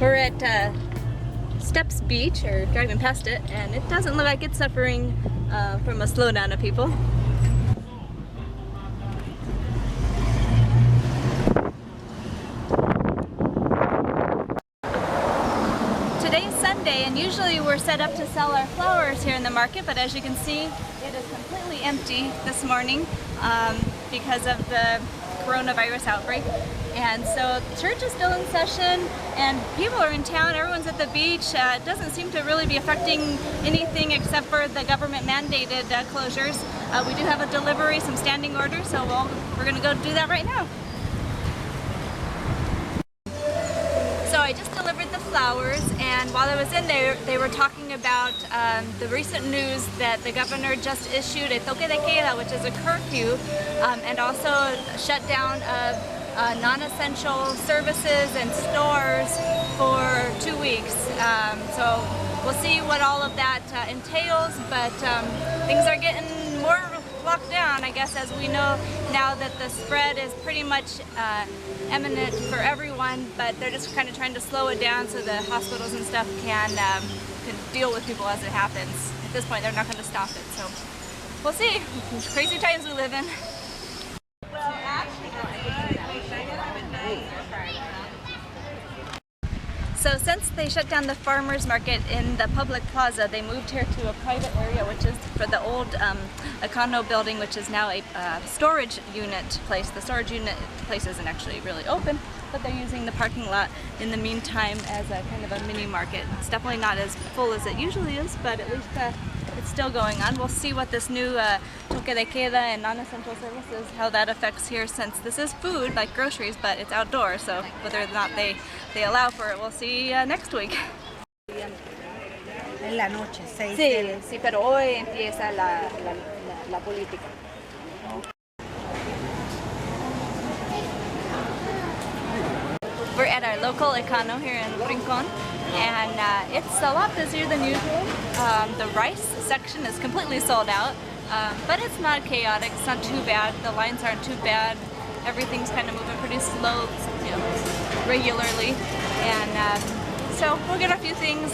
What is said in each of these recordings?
We're at Steps Beach, or driving past it, and it doesn't look like it's suffering from a slowdown of people. Today's Sunday, and usually we're set up to sell our flowers here in the market, but as you can see, it is completely empty this morning because of the coronavirus outbreak. And so church is still in session and people are in town, everyone's at the beach. It doesn't seem to really be affecting anything except for the government mandated closures. We do have a delivery, some standing orders, so we're gonna go do that right now. So I just delivered the flowers, and while I was in there, they were talking about the recent news that the governor just issued a Toque de Queda, which is a curfew, and also shut down of non-essential services and stores for 2 weeks. So we'll see what all of that entails, but things are getting more locked down, I guess, as we know now that the spread is pretty much imminent for everyone, but they're just kind of trying to slow it down so the hospitals and stuff can deal with people as it happens. At this point, they're not going to stop it, so we'll see. Crazy times we live in. So since they shut down the farmers market in the public plaza, they moved here to a private area, which is for the old Econo building, which is now a storage unit place. The storage unit place isn't actually really open, but they're using the parking lot in the meantime as a kind of a mini market. It's definitely not as full as it usually is, but at least it's still going on. We'll see what this new Toque de Queda and non-essential services, how that affects here, since this is food, like groceries, but it's outdoors, so whether or not they allow for it, we'll see next week. En la noche, 6. Sí, sí, pero hoy empieza la política. We're at our local Econo here in Rincon, and it's a lot busier than usual. The rice section is completely sold out, but it's not chaotic, it's not too bad. The lines aren't too bad. Everything's kind of moving pretty slow, you know, regularly, and so we'll get a few things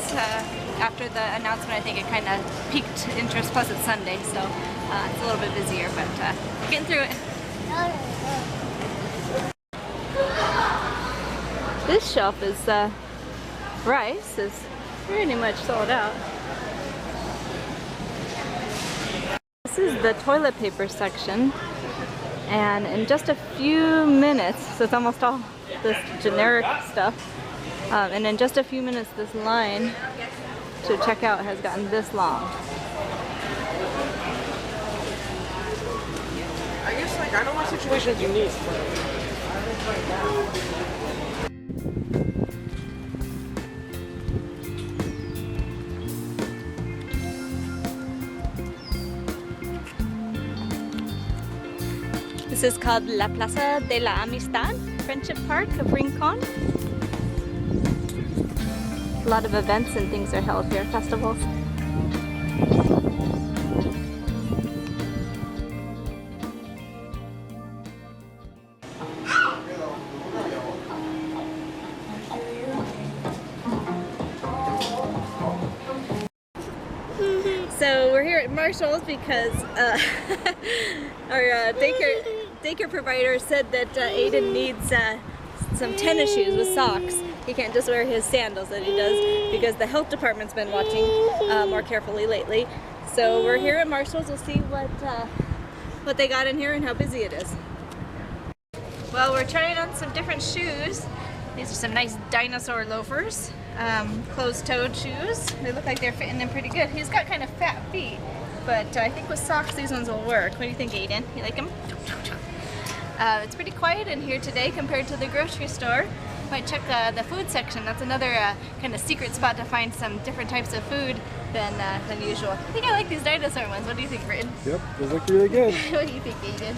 after the announcement. I think it kind of piqued interest, plus it's Sunday, so it's a little bit busier, but getting through it. This shelf is rice is pretty much sold out. This is the toilet paper section, and in just a few minutes, so it's almost all this generic stuff, and in just a few minutes this line to check out has gotten this long. I guess, like, I know my situation is unique. This is called La Plaza de la Amistad, Friendship Park of Rincon. A lot of events and things are held here, festivals. So we're here at Marshall's because our daycare provider said that Aiden needs some tennis shoes with socks. He can't just wear his sandals that he does because the health department's been watching more carefully lately. So we're here at Marshall's. We'll see what they got in here and how busy it is. Well, we're trying on some different shoes. These are some nice dinosaur loafers, closed-toed shoes. They look like they're fitting him pretty good. He's got kind of fat feet, but I think with socks these ones will work. What do you think, Aiden? You like them? It's pretty quiet in here today compared to the grocery store. Might check the food section. That's another kind of secret spot to find some different types of food than usual. I think I like these dinosaur ones. What do you think, Britton? Yep, those look really good. What do you think, Aiden?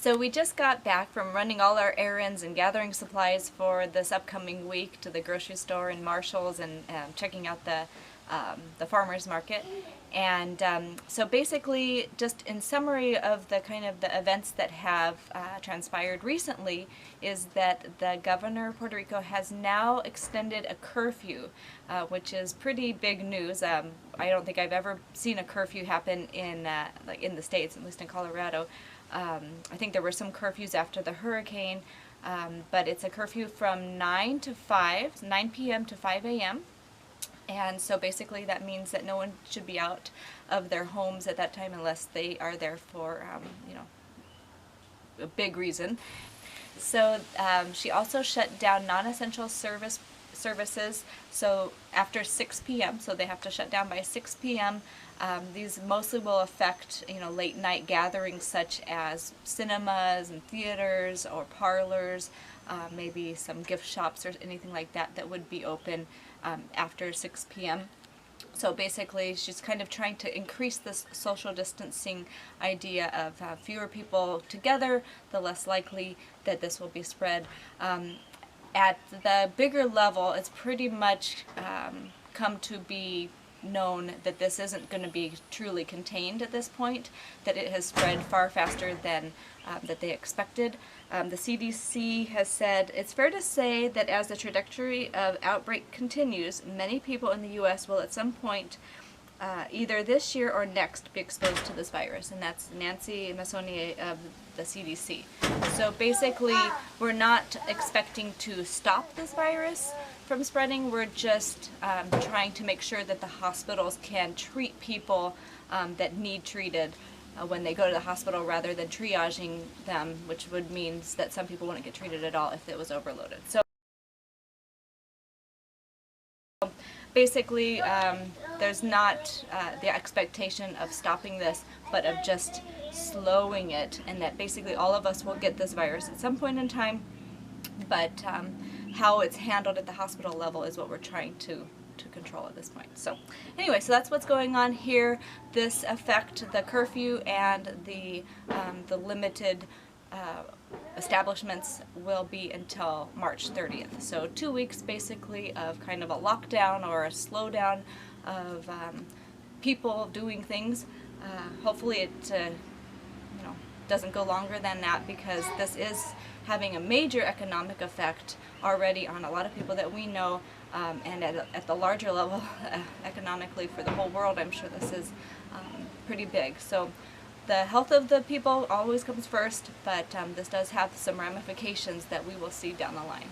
So we just got back from running all our errands and gathering supplies for this upcoming week to the grocery store and Marshall's, and checking out the the farmers market. And so basically, just in summary of the kind of the events that have transpired recently, is that the governor of Puerto Rico has now extended a curfew, which is pretty big news. I don't think I've ever seen a curfew happen in like in the States, at least in Colorado. I think there were some curfews after the hurricane, but it's a curfew from 9 p.m. to 5 a.m. And so basically that means that no one should be out of their homes at that time unless they are there for, you know, a big reason. So she also shut down non-essential services. So after 6 p.m., so they have to shut down by 6 p.m. These mostly will affect, you know, late night gatherings such as cinemas and theaters or parlors, maybe some gift shops or anything like that that would be open after 6 p.m. So basically, she's kind of trying to increase this social distancing idea of fewer people together, the less likely that this will be spread. At the bigger level, it's pretty much come to be known that this isn't going to be truly contained at this point, that it has spread far faster than that they expected. The CDC has said it's fair to say that as the trajectory of outbreak continues, many people in the U.S. will at some point either this year or next be exposed to this virus, and that's Nancy Massonier of the CDC. So basically, we're not expecting to stop this virus from spreading. We're just trying to make sure that the hospitals can treat people that need treated when they go to the hospital rather than triaging them, which would mean that some people wouldn't get treated at all if it was overloaded. So basically, there's not the expectation of stopping this, but of just slowing it, and that basically all of us will get this virus at some point in time, but how it's handled at the hospital level is what we're trying to control at this point. So anyway, so that's what's going on here. This affect the curfew and the limited establishments will be until March 30th. So 2 weeks basically of kind of a lockdown or a slowdown of people doing things. Hopefully it you know, doesn't go longer than that, because this is having a major economic effect already on a lot of people that we know, and at the larger level economically for the whole world, I'm sure this is pretty big. So the health of the people always comes first, but this does have some ramifications that we will see down the line.